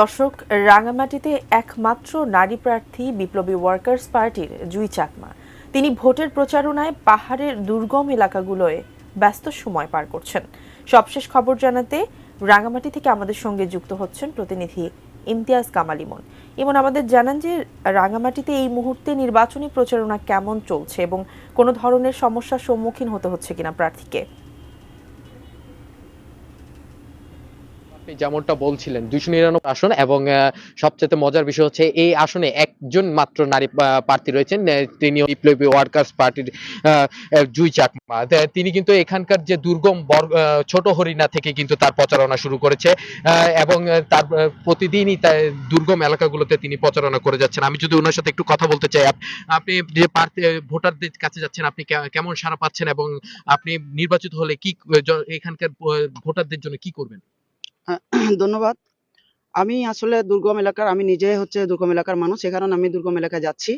দর্শক, রাঙামাটিতে একমাত্র নারী প্রার্থী বিপ্লবী ওয়ার্কার্স পার্টির জুই চাকমা। তিনি ভোটের প্রচারণায় পাহাড়ের দুর্গম এলাকাগুলোয় ব্যস্ত সময় পার করছেন। সবশেষ খবর জানাতে রাঙামাটি থেকে আমাদের সঙ্গে যুক্ত হচ্ছেন প্রতিনিধি ইমতিয়াজ কামাল ইমন। ইমন, আমাদের জানান যে রাঙামাটিতে এই মুহূর্তে নির্বাচনী প্রচারণা কেমন চলছে এবং কোনো ধরনের সমস্যার সম্মুখীন হতে হচ্ছে কিনা প্রার্থীকে। আপনি যেমনটা বলছিলেন 299 আসন এবং সবচেয়ে মজার বিষয় হচ্ছে এই আসনে একজন মাত্র নারী প্রার্থী রয়েছেন। তিনি বিপ্লবী ওয়ার্কার্স পার্টির জুই চাকমা। তিনি কিন্তু এখানকার যে দুর্গম ছোট হরিণা থেকে কিন্তু তার প্রচারণা শুরু করেছে এবং তার প্রতিদিনই দুর্গম এলাকাগুলোতে তিনি প্রচারণা করে যাচ্ছেন। আমি যদি ওনার সাথে একটু কথা বলতে চাই, আপনি যে ভোটারদের কাছে যাচ্ছেন, আপনি কেমন সাড়া পাচ্ছেন এবং আপনি নির্বাচিত হলে কি এখানকার ভোটারদের জন্য কি করবেন? ধন্যবাদ। আমি আসলে আমি নিজে দুর্গম এলাকার মানুষ। এ কারণে আমি দুর্গম এলাকায় যাচ্ছি।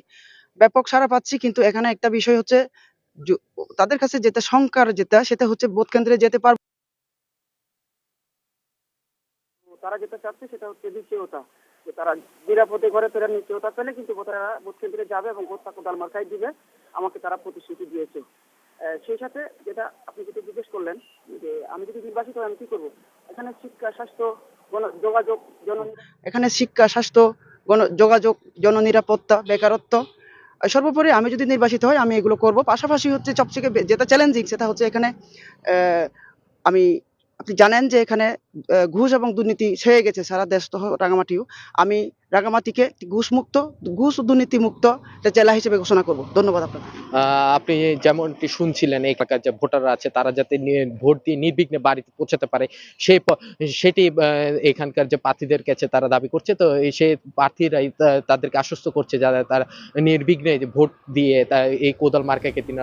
ব্যাপক সাড়া পাচ্ছি, কিন্তু এখানে একটা বিষয় হচ্ছে তাদের কাছে সেটা হচ্ছে ভোট কেন্দ্রে যেতে পারবো। তারা যেটা চাচ্ছে সেটা হচ্ছে দ্বিতীয়তা, যে তারা নিরাপদে ঘরে ফেরার নিশ্চয়তা পেলে কিন্তু তারা ভোট কেন্দ্রে যাবে এবং ভোটটা কোদাল মার্কায় দিবে। আমাকে তারা প্রতিশ্রুতি দিয়েছে। সেই সাথে যেটা আপনি যেটা জিজ্ঞেস করলেন যে আমি যদি নির্বাচিত হই আমি কি করবো, এখানে শিক্ষা, স্বাস্থ্য, যোগাযোগ, এখানে শিক্ষা, স্বাস্থ্য, যোগাযোগ, জননিরাপত্তা, বেকারত্ব, সর্বোপরি আমি যদি নির্বাচিত হই আমি এগুলো করব। পাশাপাশি হচ্ছে সবথেকে যেটা চ্যালেঞ্জিং সেটা হচ্ছে এখানে আমি আপনি জানেন যে এখানে ঘুষ এবং দুর্নীতি ছেয়ে গেছে সারা দেশ সহ রাঙামাটিও। আমি রাঙামাটিকে ঘুষ ও দুর্নীতি মুক্ত জেলা হিসেবে ঘোষণা করব। ধন্যবাদ আপনাকে। আপনি যেমনটি শুনছিলেন, এই এলাকার যে ভোটাররা আছে তারা যাতে ভোট দিয়ে নির্বিঘ্নে বাড়িতে পৌঁছাতে পারে সেটি এখানকার যে প্রার্থীদের কাছে তারা দাবি করছে। তো সেই প্রার্থীরাই তাদেরকে আশ্বস্ত করছে যারা তারা নির্বিঘ্নে ভোট দিয়ে এই কোদাল মার্কাকে তিনি